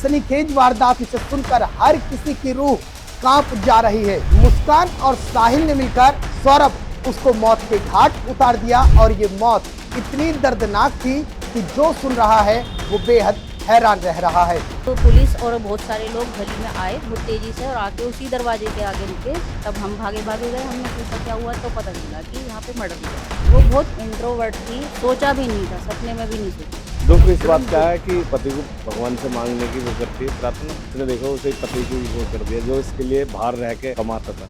सनसनीखेज वारदात, इसे सुनकर हर किसी की रूह कांप जा रही है। मुस्कान और साहिल ने मिलकर सौरभ उसको मौत के घाट उतार दिया और ये मौत इतनी दर्दनाक थी कि जो सुन रहा है वो बेहद हैरान रह रहा है। तो पुलिस और बहुत सारे लोग गली में आए बहुत तेजी से और आके उसी दरवाजे के आगे रुके। तब हम भागे गए। हमने पूछा क्या हुआ, तो पता चला कि यहाँ पे मर्डर हुआ। वो बहुत इंट्रोवर्ट थी, सोचा भी नहीं था, सपने में भी नहीं सोचा। दुख इस बात का है कि पति को भगवान से मांगने की वो करती है प्रार्थना, उसने देखा उसे पति की वो कर दिया जो इसके लिए बाहर रह के कमाता था।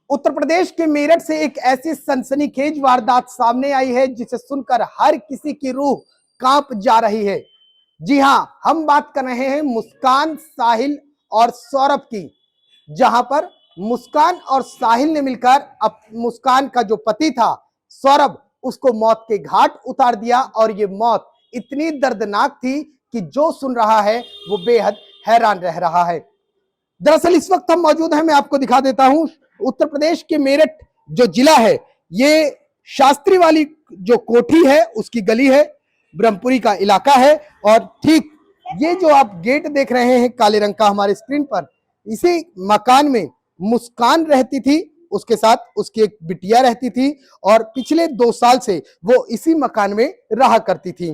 उत्तर प्रदेश के मेरठ से एक ऐसी सनसनीखेज वारदात सामने आई है जिसे सुनकर हर किसी की रूह कांप जा रही है। जी हां, हम बात कर रहे हैं मुस्कान, साहिल और सौरभ की, जहां पर मुस्कान और साहिल ने मिलकर अब मुस्कान का जो पति था सौरभ, उसको मौत के घाट उतार दिया और ये मौत इतनी दर्दनाक थी कि जो सुन रहा है वो बेहद हैरान रह रहा है। दरअसल इस वक्त हम मौजूद हैं, मैं आपको दिखा देता हूं, उत्तर प्रदेश के मेरठ जो जिला है, ये शास्त्री वाली जो कोठी है उसकी गली है, ब्रह्मपुरी का इलाका है। और ठीक ये जो आप गेट देख रहे हैं काले रंग का हमारे स्क्रीन पर, इसी मकान में मुस्कान रहती थी, उसके साथ उसकी एक बिटिया रहती थी और पिछले 2 साल से वो इसी मकान में रहा करती थी।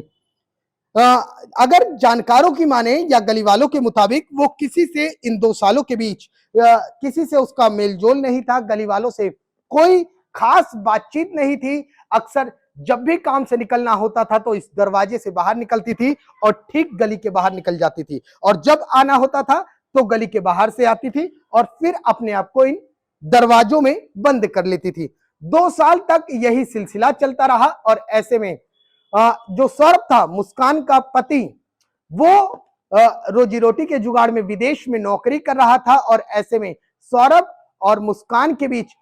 अगर जानकारों की माने या गली वालों के मुताबिक वो किसी से इन 2 सालों के बीच किसी से उसका मेलजोल नहीं था, गली वालों से कोई खास बातचीत नहीं थी। अक्सर जब भी काम से निकलना होता था तो इस दरवाजे से बाहर निकलती थी और ठीक गली के बाहर निकल जाती थी, और जब आना होता था तो गली के बाहर से आती थी और फिर अपने आप को इन दरवाजों में बंद कर लेती थी। 2 साल तक यही सिलसिला चलता रहा और ऐसे में जो सौरभ था, मुस्कान का पति, वो रोजी रोटी के जुगाड़ में विदेश में नौकरी कर रहा था और ऐसे में सौरभ और मुस्कान के बीच,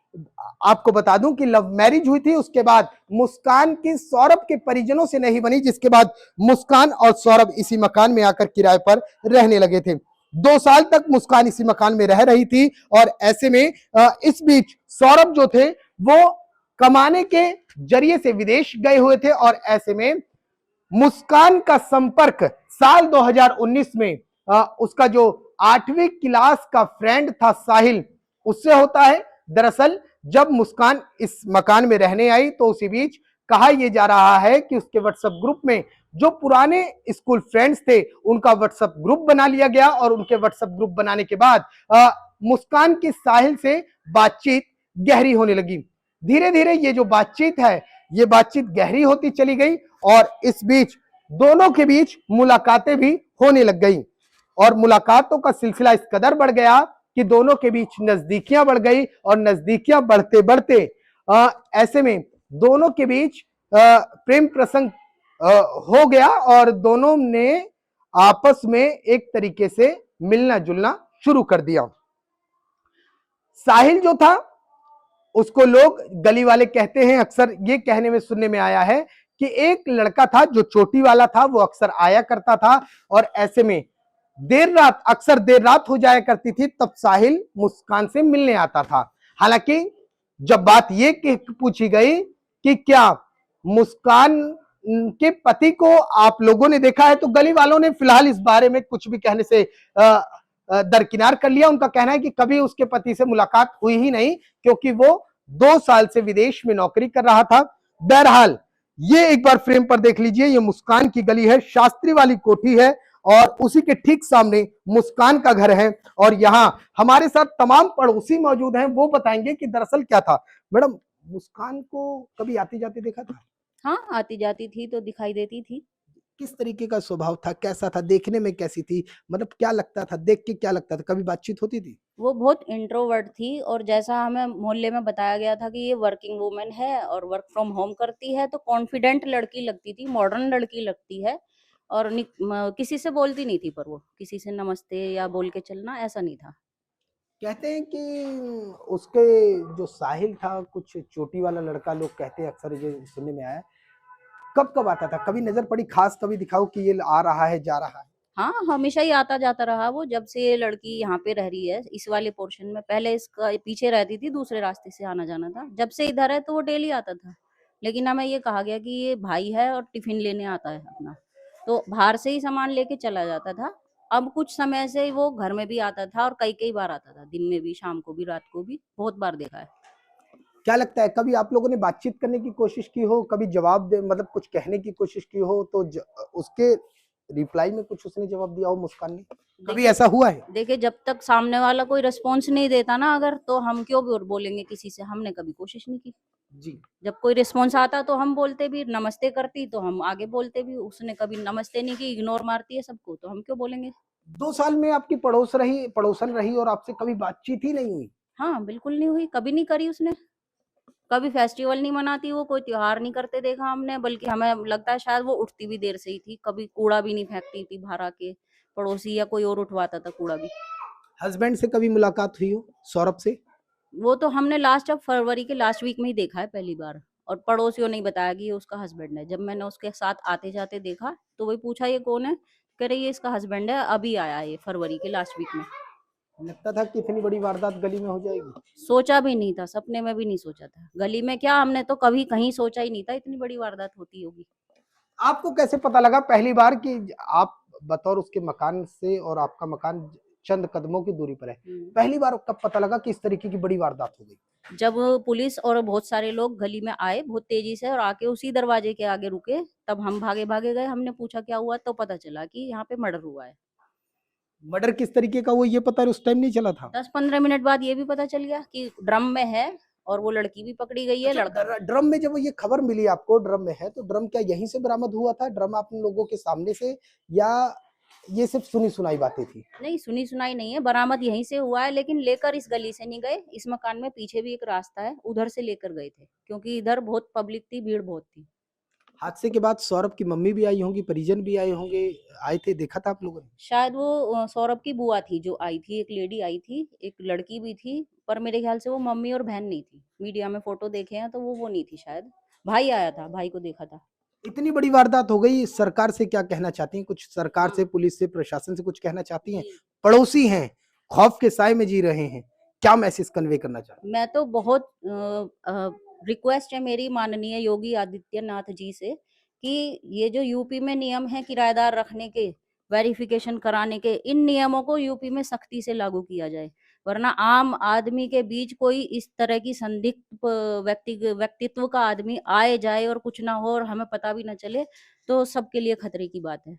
आपको बता दूं कि लव मैरिज हुई थी। उसके बाद मुस्कान की सौरभ के परिजनों से नहीं बनी, जिसके बाद मुस्कान और सौरभ इसी मकान में आकर किराए पर रहने लगे थे। 2 साल तक मुस्कान इसी मकान में रह रही थी और ऐसे में इस बीच सौरभ जो थे वो कमाने के जरिए से विदेश गए हुए थे और ऐसे में मुस्कान का संपर्क साल 2019 में उसका जो 8वीं क्लास का फ्रेंड था साहिल, उससे होता है। दरअसल जब मुस्कान इस मकान में रहने आई तो उसी बीच कहा यह जा रहा है कि उसके व्हाट्सएप ग्रुप में जो पुराने स्कूल फ्रेंड्स थे उनका व्हाट्सएप ग्रुप बना लिया गया और उनके व्हाट्सएप ग्रुप बनाने के बाद मुस्कान की साहिल से बातचीत गहरी होने लगी। धीरे धीरे ये जो बातचीत है ये बातचीत गहरी होती चली गई और इस बीच दोनों के बीच मुलाकातें भी होने लग गई और मुलाकातों का सिलसिला इस कदर बढ़ गया कि दोनों के बीच नजदीकियां बढ़ गई और नजदीकियां बढ़ते बढ़ते ऐसे में दोनों के बीच प्रेम प्रसंग हो गया और दोनों ने आपस में एक तरीके से मिलना जुलना शुरू कर दिया। साहिल जो था उसको लोग गली वाले कहते हैं, अक्सर ये कहने में सुनने में आया है कि एक लड़का था जो चोटी वाला था, वो अक्सर आया करता था और ऐसे में अक्सर देर रात हो जाया करती थी, तब साहिल मुस्कान से मिलने आता था। हालांकि जब बात ये पूछी गई कि क्या मुस्कान के पति को आप लोगों ने देखा है, तो गली वालों ने फिलहाल इस बारे में कुछ भी कहने से दरकिनार कर लिया। उनका कहना है कि कभी उसके पति से मुलाकात हुई ही नहीं क्योंकि वो 2 साल से विदेश में नौकरी कर रहा था। बहरहाल ये एक बार फ्रेम पर देख लीजिए, ये मुस्कान की गली है, शास्त्री वाली कोठी है और उसी के ठीक सामने मुस्कान का घर है और यहाँ हमारे साथ तमाम पड़ोसी मौजूद हैं, वो बताएंगे कि दरअसल क्या था। मैडम, मुस्कान को कभी आती जाती देखा था? हाँ, आती जाती थी तो दिखाई देती थी। किस तरीके का स्वभाव था, कैसा था, देखने में कैसी थी, मतलब क्या लगता था, देख के क्या लगता था, कभी बातचीत होती थी? वो बहुत इंट्रोवर्ट थी और जैसा हमें मोहल्ले में बताया गया था कि ये वर्किंग वूमेन है और वर्क फ्रॉम होम करती है, तो कॉन्फिडेंट लड़की लगती थी, मॉडर्न लड़की लगती है और किसी से बोलती नहीं थी, पर वो किसी से नमस्ते या बोल के चलना ऐसा नहीं था। कहते हैं कि उसके जो साहिल था, कुछ चोटी वाला लड़का, लोग कहते हैं, अक्सर ये सुनने में आया है। कब कब आता था, कभी नजर पड़ी खास, कभी दिखाओ कि ये आ रहा है जा रहा है? हाँ, हमेशा ही आता जाता रहा वो, जब से ये लड़की यहाँ पे रह रही है इस वाले पोर्शन में। पहले इसका पीछे रहती थी, दूसरे रास्ते से आना जाना था। जब से इधर है तो वो डेली आता था, लेकिन हमें ये कहा गया कि ये भाई है और टिफिन लेने आता है अपना, तो बाहर से ही सामान लेके चला जाता था। अब कुछ समय से वो घर में भी आता था और कई कई बार आता था, दिन में भी, शाम को भी, रात को भी, बहुत बार देखा है। क्या लगता है, कभी आप लोगों ने बातचीत करने की कोशिश की हो, कभी जवाब दे मतलब कुछ कहने की कोशिश की हो, तो उसके रिप्लाई में कुछ उसने जवाब दिया हो मुस्कान ने? कभी देखिए ऐसा हुआ है? देखिए, जब तक सामने वाला कोई रिस्पॉन्स नहीं देता ना अगर, तो हम क्यों बोलेंगे किसी से। हमने कभी कोशिश नहीं की। जी। जब कोई रिस्पॉन्स आता तो हम बोलते भी, नमस्ते करती तो हम आगे बोलते भी। उसने कभी नमस्ते नहीं की, इग्नोर मारती है सबको, तो हम क्यों बोलेंगे। 2 साल में आपकी पड़ोसन रही और आपसे कभी बातचीत ही नहीं हुई? हाँ, बिल्कुल नहीं हुई, कभी नहीं करी उसने। कभी फेस्टिवल नहीं मनाती वो, कोई त्योहार नहीं करते देखा हमने, बल्कि हमें लगता है शायद वो उठती भी देर से ही थी। कभी कूड़ा भी नहीं फेंकती थी बाहर आके, पड़ोसी या कोई और उठवाता था कूड़ा भी। हस्बैंड से कभी मुलाकात हुई हो, सौरभ से? वो तो हमने लास्ट, अब फरवरी के लास्ट वीक में ही देखा है पहली बार, और पड़ोसियों ने ही बताया कि ये उसका हस्बैंड है। जब मैंने उसके साथ आते जाते देखा तो वही पूछा, ये कौन है, कह रही ये इसका हस्बैंड है, अभी आया है ये फरवरी के लास्ट वीक में। लगता था कि इतनी बड़ी वारदात गली में हो जाएगी? सोचा भी नहीं था, सपने में भी नहीं सोचा था। गली में क्या, हमने तो कभी कहीं सोचा ही नहीं था इतनी बड़ी वारदात होती होगी। आपको कैसे पता लगा पहली बार कि आप बतौर उसके मकान से और आपका मकान चंद कदमों की दूरी पर है? पहली बार कब पता लगा कि इस तरीके की बड़ी वारदात हो गई? जब पुलिस और बहुत सारे लोग गली में आए बहुत तेजी से और आके उसी दरवाजे के आगे रुके, तब हम भागे भागे गए। हमने पूछा क्या हुआ, तो पता चला कि यहाँ पे मर्डर हुआ है। मर्डर किस तरीके का, वो ये पता उस टाइम नहीं चला था? 10-15 मिनट बाद ये भी पता चल गया कि ड्रम में है, और वो लड़की भी पकड़ी गई है, अच्छा, लड़का। ड्रम में जब ये खबर मिली आपको ड्रम में है, तो ड्रम क्या यहीं से बरामद हुआ था, ड्रम आप लोगों के सामने से, या ये सिर्फ सुनी सुनाई बातें थी? नहीं, सुनी सुनाई नहीं है, बरामद यहीं से हुआ है, लेकिन लेकर इस गली से नहीं गए। इस मकान में पीछे भी एक रास्ता है, उधर से लेकर गए थे, क्योंकि इधर बहुत पब्लिक थी, भीड़ बहुत थी। हादसे के बाद सौरभ की मम्मी भी आई होंगी, परिजन भी आए होंगे, आए थे, देखा था आप लोगों ने? शायद वो सौरभ की बुआ थी जो आई थी, एक लेडी आई थी, एक लड़की भी थी, पर मेरे ख्याल से वो मम्मी और बहन नहीं थी। मीडिया में फोटो देखे हैं तो वो नहीं थी शायद। भाई आया था, भाई को देखा था। इतनी बड़ी वारदात हो गई, सरकार से क्या कहना चाहती हैं? कुछ सरकार से, हाँ पुलिस से, प्रशासन से कुछ कहना चाहती हैं? जी, पड़ोसी हैं, खौफ के साए में जी रहे हैं, क्या मैसेज कन्वे करना चाहती हैं? मैं तो बहुत रिक्वेस्ट है मेरी माननीय योगी आदित्यनाथ जी से, कि ये जो यूपी में नियम है किराएदार रखने के, वेरिफिकेशन कराने के, इन नियमों को यूपी में सख्ती से लागू किया जाए। वरना आम आदमी के बीच कोई इस तरह की संदिग्ध व्यक्तित्व का आदमी आए जाए और कुछ ना हो और हमें पता भी ना चले, तो सबके लिए खतरे की बात है।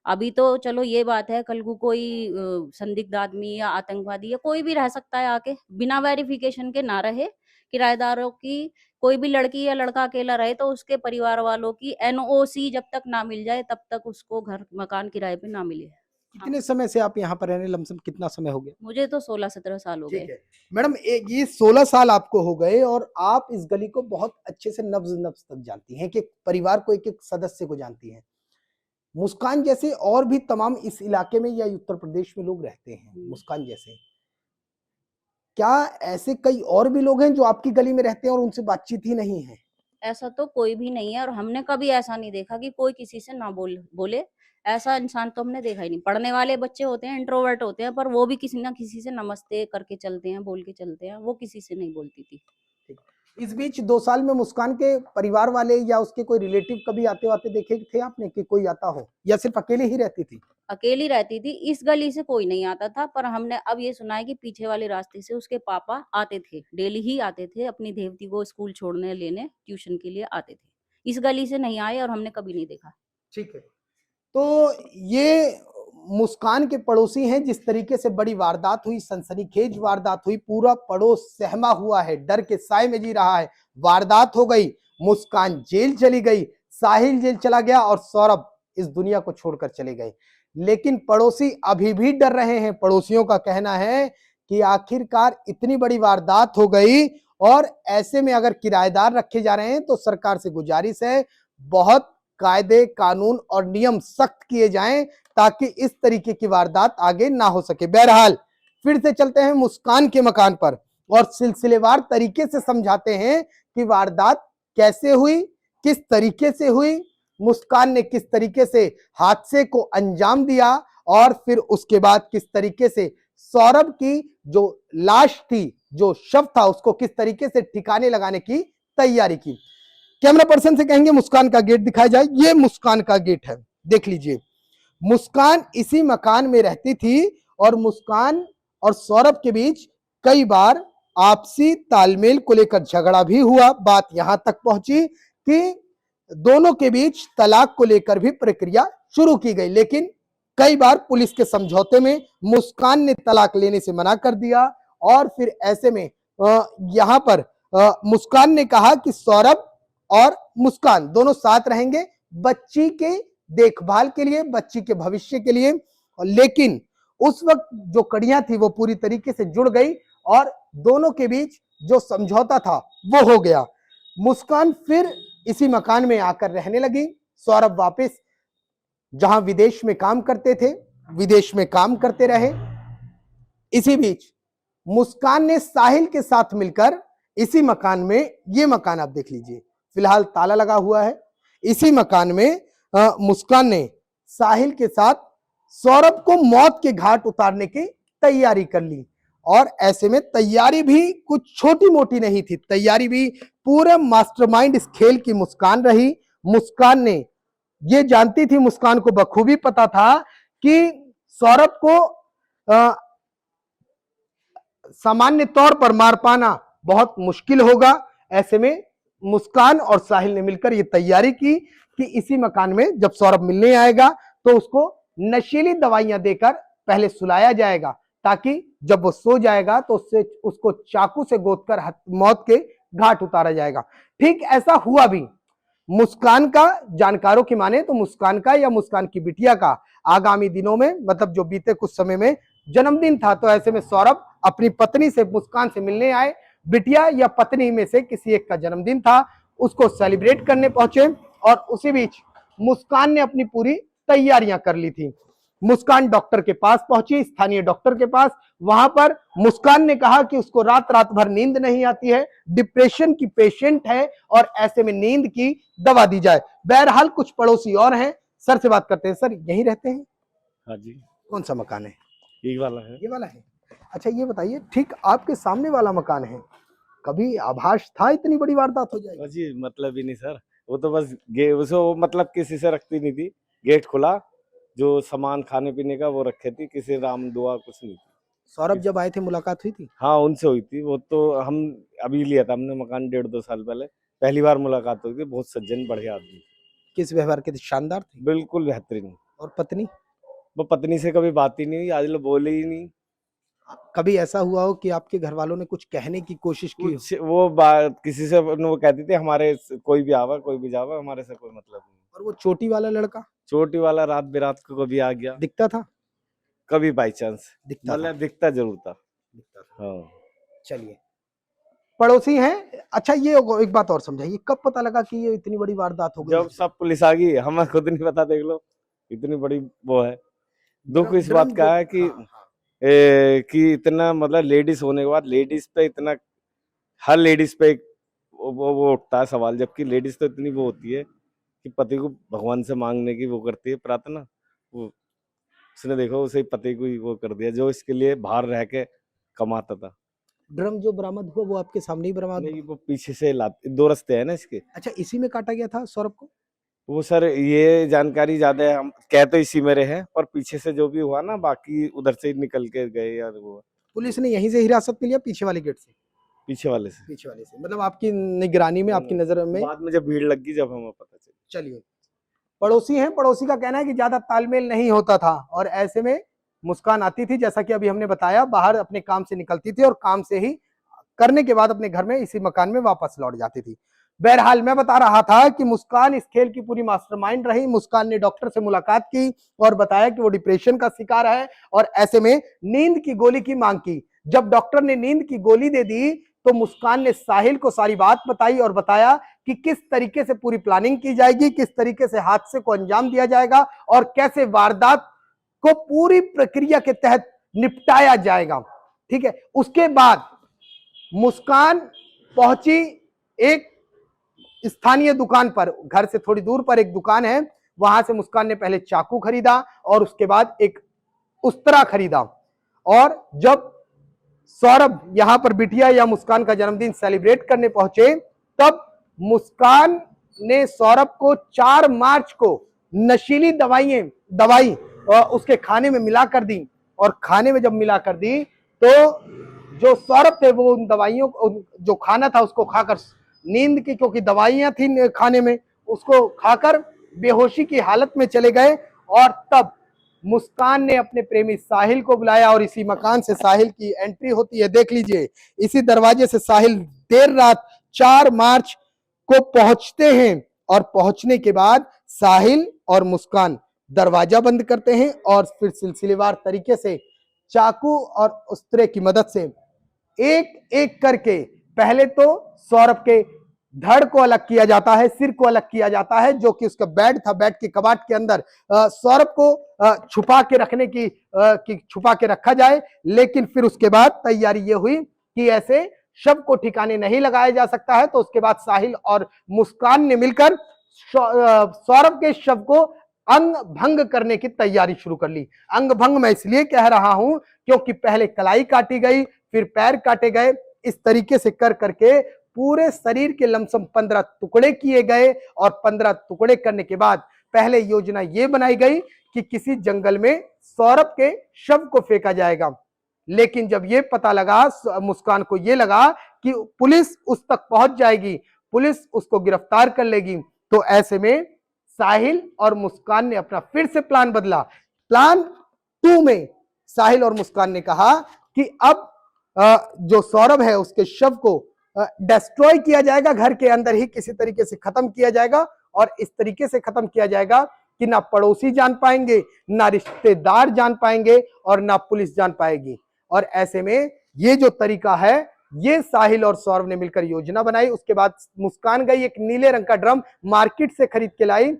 अभी तो चलो ये बात है, कल को कोई संदिग्ध आदमी या आतंकवादी या कोई भी रह सकता है आके, बिना वेरिफिकेशन के ना रहे। किराएदारों की, कोई भी लड़की या लड़का अकेला रहे तो उसके परिवार वालों की एनओसी जब तक ना मिल जाए तब तक उसको घर मकान किराए पे ना मिले। हाँ, कितने समय से आप यहाँ पर रहने, लमसम कितना समय हो गया? मुझे तो 16-17 साल हो ठीक गए। है मैडम, ये 16 साल आपको हो गए और आप इस गली को बहुत अच्छे से नब्ज नब्ज तक जानती हैं, कि परिवार को एक एक सदस्य को जानती हैं। मुस्कान जैसे और भी तमाम इस इलाके में या उत्तर प्रदेश में लोग रहते हैं, मुस्कान जैसे, क्या ऐसे कई और भी लोग हैं जो आपकी गली में रहते हैं और उनसे बातचीत ही नहीं है? ऐसा तो कोई भी नहीं है, और हमने कभी ऐसा नहीं देखा कि कोई किसी से ना बोले। ऐसा इंसान तो हमने देखा ही नहीं। पढ़ने वाले बच्चे होते हैं, इंट्रोवर्ट होते हैं, पर वो भी किसी ना किसी से नमस्ते करके चलते हैं, बोल के चलते हैं। वो किसी से नहीं बोलती थी। ठीक। इस बीच 2 साल में मुस्कान के परिवार वाले या उसके कोई रिलेटिव कभी आते-वाते देखे थे आपने, कि कोई आता हो, या सिर्फ अकेले ही रहती थी? अकेली रहती थी, इस गली से कोई नहीं आता था, पर हमने अब ये सुना है कि पीछे वाले रास्ते से उसके पापा आते थे, डेली ही आते थे, अपनी देवती को स्कूल छोड़ने, लेने, ट्यूशन के लिए आते थे। इस गली से नहीं आए और हमने कभी नहीं देखा। ठीक है। तो ये मुस्कान के पड़ोसी हैं, जिस तरीके से बड़ी वारदात हुई, सनसनीखेज वारदात हुई, पूरा पड़ोस सहमा हुआ है, डर के साए में जी रहा है। वारदात हो गई, मुस्कान जेल चली गई, साहिल जेल चला गया और सौरभ इस दुनिया को छोड़कर चले गए। लेकिन पड़ोसी अभी भी डर रहे हैं। पड़ोसियों का कहना है कि आखिरकार इतनी बड़ी वारदात हो गई और ऐसे में अगर किराएदार रखे जा रहे हैं तो सरकार से गुजारिश है, बहुत कायदे, कानून और नियम सख्त किए जाएं ताकि इस तरीके की वारदात आगे ना हो सके। बहरहाल फिर से चलते हैं मुस्कान के मकान पर और सिलसिलेवार तरीके से समझाते हैं कि वारदात कैसे हुई, किस तरीके से हुई, मुस्कान ने किस तरीके से हादसे को अंजाम दिया और फिर उसके बाद किस तरीके से सौरभ की जो लाश थी, जो शव था, उसको किस तरीके से ठिकाने लगाने की तैयारी की। कैमरा पर्सन से कहेंगे मुस्कान का गेट दिखाया जाए। ये मुस्कान का गेट है, देख लीजिए। मुस्कान इसी मकान में रहती थी और मुस्कान और सौरभ के बीच कई बार आपसी तालमेल को लेकर झगड़ा भी हुआ। बात यहां तक पहुंची कि दोनों के बीच तलाक को लेकर भी प्रक्रिया शुरू की गई, लेकिन कई बार पुलिस के समझौते में मुस्कान ने तलाक लेने से मना कर दिया और फिर ऐसे में यहां पर मुस्कान ने कहा कि सौरभ और मुस्कान दोनों साथ रहेंगे बच्ची के देखभाल के लिए, बच्ची के भविष्य के लिए। लेकिन उस वक्त जो कड़ियां थी वो पूरी तरीके से जुड़ गई और दोनों के बीच जो समझौता था वो हो गया। मुस्कान फिर इसी मकान में आकर रहने लगी। सौरभ वापस जहां विदेश में काम करते थे, विदेश में काम करते रहे। इसी बीच मुस्कान ने साहिल के साथ मिलकर इसी मकान में, ये मकान आप देख लीजिए, फिलहाल ताला लगा हुआ है। इसी मकान में मुस्कान ने साहिल के साथ सौरभ को मौत के घाट उतारने की तैयारी कर ली और ऐसे में तैयारी भी कुछ छोटी मोटी नहीं थी, तैयारी भी पूरे मास्टरमाइंड इस खेल की मुस्कान रही। मुस्कान ने ये जानती थी, मुस्कान को बखूबी पता था कि सौरभ को सामान्य तौर पर मार पाना बहुत मुश्किल होगा। ऐसे में मुस्कान और साहिल ने मिलकर ये तैयारी की कि इसी मकान में जब सौरभ मिलने आएगा तो उसको नशीली दवाइयां देकर पहले सुलाया जाएगा, ताकि जब वो सो जाएगा तो उसको चाकू से गोदकर मौत के घाट उतारा जाएगा। ठीक ऐसा हुआ भी। मुस्कान का, जानकारों की माने तो मुस्कान का या मुस्कान की बिटिया का आगामी दिनों में, मतलब जो बीते कुछ समय में जन्मदिन था, तो ऐसे में सौरभ अपनी पत्नी से, मुस्कान से मिलने आए। बिटिया या पत्नी में से किसी एक का जन्मदिन था, उसको सेलिब्रेट करने पहुंचे और उसी बीच मुस्कान ने अपनी पूरी तैयारियां कर ली थी। मुस्कान डॉक्टर के पास पहुंची, स्थानीय डॉक्टर के पास। वहां पर मुस्कान ने कहा कि उसको रात रात भर नींद नहीं आती है, डिप्रेशन की पेशेंट है और ऐसे में नींद की दवा दी जाए। बहरहाल कुछ पड़ोसी और हैं, सर से बात करते हैं। सर, यहीं रहते हैं? हाँ जी। कौन सा मकान है? ये वाला है। ये वाला है। अच्छा, ये बताइए, ठीक आपके सामने वाला मकान है, कभी आभास था इतनी बड़ी वारदात हो जाएगी? जी, मतलब ही नहीं सर, वो तो बस उसको मतलब किसी से रखती नहीं थी। गेट खुला, जो सामान खाने पीने का वो रखे थी, किसी राम दुआ कुछ नहीं थी। सौरभ जब आए थे मुलाकात हुई थी? हाँ, उनसे हुई थी। वो तो हम अभी लिया था हमने मकान 1.5-2 साल पहले, पहली बार मुलाकात हुई थी। बहुत सज्जन, बढ़िया आदमी। किस व्यवहार के थे? शानदार थे? बिल्कुल बेहतरीन। और पत्नी? वो पत्नी से कभी बात ही नहीं हुई, आज लोग बोले ही नहीं। कभी ऐसा हुआ हो कि आपके घर वालों ने कुछ कहने की कोशिश की हो? कुछ वो बात किसी से वो कहती थी, हमारे कोई भी आवा, कोई भी जावा, हमारे से कोई मतलब नहीं। और वो चोटी वाला लड़का? चोटी वाला रात बेरात को कभी आ गया, दिखता था? कभी बाई चांस दिखता था? मतलब दिखता जरूर था। दिखता था। हाँ। चलिए, पड़ोसी हैं। अच्छा, ये एक बात और समझाइए, कब पता लगा कि ये इतनी बड़ी वारदात हो गई? जब सब पुलिस आ गई, हमें खुद नहीं पता, देख लो इतनी बड़ी वो है। दुख इस बात का है कि कि इतना मतलब लेडीज होने के बाद लेडीज पे इतना, हर लेडीज पे वो उठता है सवाल, जबकि लेडीज तो इतनी वो होती है कि पति को भगवान से मांगने की वो करती है प्रार्थना। वो उसने देखो उसे पति को ही वो कर दिया जो इसके लिए बाहर रह के कमाता था। ड्रम जो बरामद हुआ वो आपके सामने ही बरामद हुआ? नहीं, वो पीछे से लाते, 2 रास्ते हैं ना इसके। अच्छा, इसी में काटा गया था सौरभ को? वो सर ये जानकारी ज्यादा है, हम कह तो इसी में रहे हैं, पर पीछे से जो भी हुआ ना, बाकी उधर से ही निकल के गए यार। वो पुलिस ने यहीं से हिरासत में लिया, पीछे वाले गेट से? पीछे वाले से। पीछे वाले से, मतलब आपकी निगरानी में, आपकी नजर में? बाद में जब भीड़ लग गई, जब हमें पता चला। चलिए, पड़ोसी हैं, पड़ोसी का कहना है कि ज्यादा तालमेल नहीं होता था और ऐसे में मुस्कान आती थी, जैसा कि अभी हमने बताया, बाहर अपने काम से निकलती थी और काम से ही करने के बाद अपने घर में, इसी मकान में वापस लौट जाती थी। बहरहाल मैं बता रहा था कि मुस्कान इस खेल की पूरी मास्टरमाइंड रही। मुस्कान ने डॉक्टर से मुलाकात की और बताया कि वो डिप्रेशन का शिकार है और ऐसे में नींद की गोली की मांग की। जब डॉक्टर ने नींद की गोली दे दी तो मुस्कान ने साहिल को सारी बात बताई और बताया कि किस तरीके से पूरी प्लानिंग की जाएगी, किस तरीके से हादसे को अंजाम दिया जाएगा और कैसे वारदात को पूरी प्रक्रिया के तहत निपटाया जाएगा। ठीक है। उसके बाद मुस्कान पहुंची एक स्थानीय दुकान पर, घर से थोड़ी दूर पर एक दुकान है, वहां से मुस्कान ने पहले चाकू खरीदा और उसके बाद एक उस्तरा खरीदा। और जब सौरभ यहां पर बिटिया या मुस्कान का जन्मदिन सेलिब्रेट करने पहुंचे, तब मुस्कान ने सौरभ को 4 मार्च को नशीली दवाई उसके खाने में मिला कर दी। और खाने में जब मिला कर दी तो जो सौरभ थे वो उन दवाइयों जो खाना था उसको खाकर, नींद की क्योंकि दवाइयां थी खाने में, उसको खाकर बेहोशी की हालत में चले गए। और तब मुस्कान ने अपने प्रेमी साहिल को बुलाया और इसी मकान से साहिल की एंट्री होती है। देख लीजिए, इसी दरवाजे से साहिल देर रात 4 मार्च को पहुंचते हैं और पहुंचने के बाद साहिल और मुस्कान दरवाजा बंद करते हैं और फिर सिलसिलेवार तरीके से चाकू और उस्तरे की मदद से एक एक करके पहले तो सौरभ के धड़ को अलग किया जाता है, सिर को अलग किया जाता है, जो कि उसका बेड था, बेड के कबाड़ के अंदर सौरभ को छुपा के रखने की छुपा के रखा जाए। लेकिन फिर उसके बाद तैयारी ये हुई कि ऐसे शव को ठिकाने नहीं लगाया जा सकता है, तो उसके बाद साहिल और मुस्कान ने मिलकर सौरभ के शव को अंग भंग करने की तैयारी शुरू कर ली। अंग भंग मैं इसलिए कह रहा हूं क्योंकि पहले कलाई काटी गई, फिर पैर काटे गए, इस तरीके से कर करके पूरे शरीर के लमसम 15 टुकड़े किए गए। और 15 टुकड़े करने के बाद पहले योजना ये बनाई गई कि किसी जंगल में सौरभ के शव को फेंका जाएगा। लेकिन जब ये पता लगा, मुस्कान को ये लगा कि पुलिस उस तक पहुंच जाएगी, पुलिस उसको गिरफ्तार कर लेगी, तो ऐसे में साहिल और मुस्कान ने अपना फिर से प्लान बदला। प्लान 2 में साहिल और मुस्कान ने कहा कि अब जो सौरभ है उसके शव को डिस्ट्रॉय किया जाएगा, घर के अंदर ही किसी तरीके से खत्म किया जाएगा। और इस तरीके से खत्म किया जाएगा कि ना पड़ोसी जान पाएंगे, ना रिश्तेदार जान पाएंगे और ना पुलिस जान पाएगी। और ऐसे में ये जो तरीका है, ये साहिल और सौरभ ने मिलकर योजना बनाई। उसके बाद मुस्कान गई, एक नीले रंग का ड्रम मार्केट से खरीद के लाई,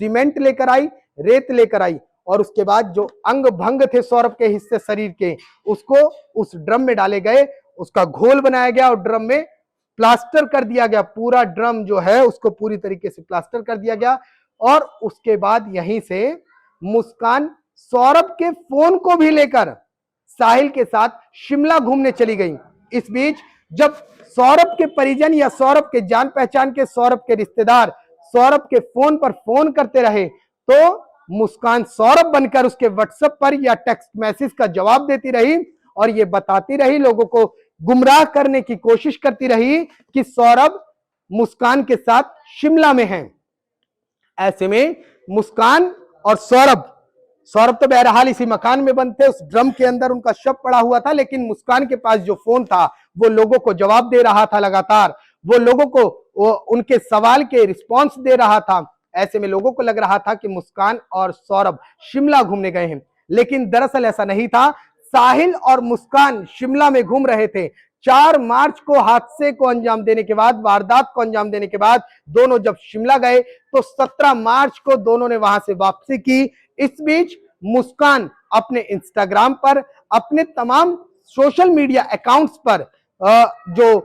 सीमेंट लेकर आई, रेत लेकर आई, और उसके बाद जो अंग भंग थे सौरभ के हिस्से शरीर के, उसको उस ड्रम में डाले गए, उसका घोल बनाया गया और ड्रम में प्लास्टर कर दिया गया। पूरा ड्रम जो है उसको पूरी तरीके से प्लास्टर कर दिया गया। और उसके बाद यहीं से मुस्कान सौरभ के फोन को भी लेकर साहिल के साथ शिमला घूमने चली गई। इस बीच जब सौरभ के परिजन या सौरभ के जान पहचान के, सौरभ के रिश्तेदार सौरभ के फोन पर फोन करते रहे, तो मुस्कान सौरभ बनकर उसके व्हाट्सएप पर या टेक्स्ट मैसेज का जवाब देती रही और ये बताती रही, लोगों को गुमराह करने की कोशिश करती रही कि सौरभ मुस्कान के साथ शिमला में हैं। ऐसे में मुस्कान और सौरभ तो बहरहाल इसी मकान में बंद थे, उस ड्रम के अंदर उनका शव पड़ा हुआ था, लेकिन मुस्कान के पास जो फोन था वो लोगों को जवाब दे रहा था लगातार, वो लोगों को उनके सवाल के रिस्पॉन्स दे रहा था। ऐसे में लोगों को लग रहा था कि मुस्कान और सौरभ शिमला घूमने गए हैं, लेकिन दरअसल ऐसा नहीं था। साहिल और मुस्कान शिमला में घूम रहे थे। 4 मार्च को हादसे को अंजाम देने के बाद, वारदात को अंजाम देने के बाद दोनों जब शिमला गए तो 17 मार्च को दोनों ने वहां से वापसी की। इस बीच मुस्कान अपने इंस्टाग्राम पर, अपने तमाम सोशल मीडिया अकाउंट्स पर जो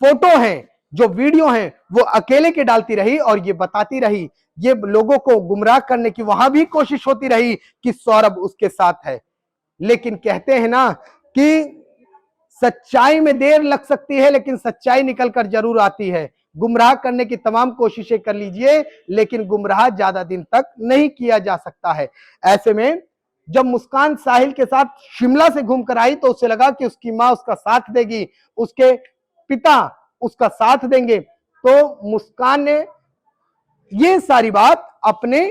फोटो हैं, जो वीडियो हैं, वो अकेले के डालती रही और ये बताती रही, ये लोगों को गुमराह करने की वहां भी कोशिश होती रही कि सौरभ उसके साथ है। लेकिन कहते हैं ना कि सच्चाई में देर लग सकती है लेकिन सच्चाई निकल कर जरूर आती है। गुमराह करने की तमाम कोशिशें कर लीजिए, लेकिन गुमराह ज्यादा दिन तक नहीं किया जा सकता है। ऐसे में जब मुस्कान साहिल के साथ शिमला से घूम कर आई तो उसे लगा कि उसकी माँ उसका साथ देगी, उसके पिता उसका साथ देंगे, तो मुस्कान ने ये सारी बात अपने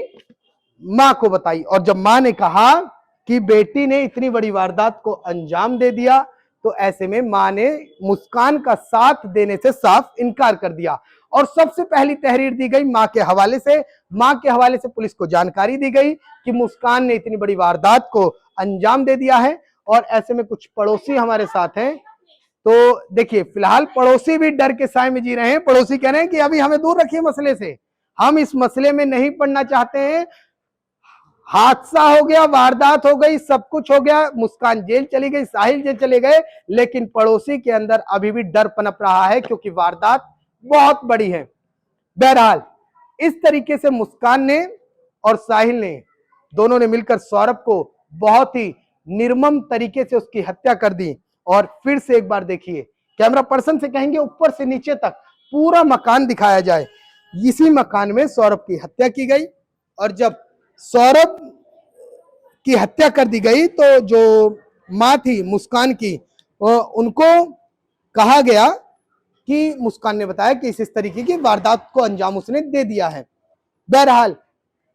माँ को बताई। और जब माँ ने कहा कि बेटी ने इतनी बड़ी वारदात को अंजाम दे दिया, तो ऐसे में माँ ने मुस्कान का साथ देने से साफ इनकार कर दिया और सबसे पहली तहरीर दी गई माँ के हवाले से। माँ के हवाले से पुलिस को जानकारी दी गई कि मुस्कान ने इतनी बड़ी वारदात को अंजाम दे दिया है। और ऐसे में कुछ पड़ोसी हमारे साथ हैं, तो देखिए फिलहाल पड़ोसी भी डर के साए में जी रहे हैं। पड़ोसी कह रहे हैं कि अभी हमें दूर रखिए मसले से, हम इस मसले में नहीं पड़ना चाहते हैं, हादसा हो गया, वारदात हो गई, सब कुछ हो गया, मुस्कान जेल चली गई, साहिल जेल चले गए, लेकिन पड़ोसी के अंदर अभी भी डर पनप रहा है क्योंकि वारदात बहुत बड़ी है। बहरहाल इस तरीके से मुस्कान ने और साहिल ने दोनों ने मिलकर सौरभ को बहुत ही निर्मम तरीके से उसकी हत्या कर दी। और फिर से एक बार देखिए, कैमरा पर्सन से कहेंगे ऊपर से नीचे तक पूरा मकान दिखाया जाए। इसी मकान में सौरभ की हत्या की गई और जब सौरभ की हत्या कर दी गई तो जो मां थी मुस्कान की, उनको कहा गया कि मुस्कान ने बताया कि इस तरीके की वारदात को अंजाम उसने दे दिया है। बहरहाल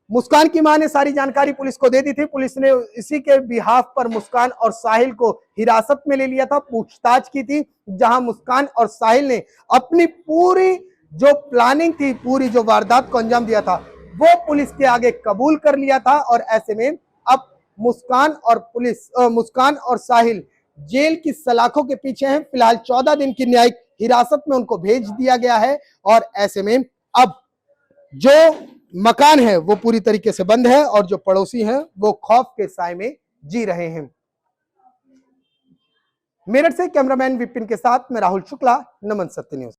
मुस्कान की मां ने सारी जानकारी पुलिस को दे दी थी। पुलिस ने इसी के बिहाफ पर मुस्कान और साहिल को हिरासत में ले लिया था, पूछताछ की थी, जहां मुस्कान और साहिल ने अपनी पूरी जो प्लानिंग थी, पूरी जो वारदात को अंजाम दिया था, वो पुलिस के आगे कबूल कर लिया था। और ऐसे में अब मुस्कान और साहिल जेल की सलाखों के पीछे हैं। फिलहाल 14 दिन की न्यायिक हिरासत में उनको भेज दिया गया है और ऐसे में अब जो मकान है वो पूरी तरीके से बंद है और जो पड़ोसी हैं वो खौफ के साए में जी रहे हैं। मेरठ से कैमरामैन विपिन के साथ मैं राहुल शुक्ला, नमन सत्य न्यूज।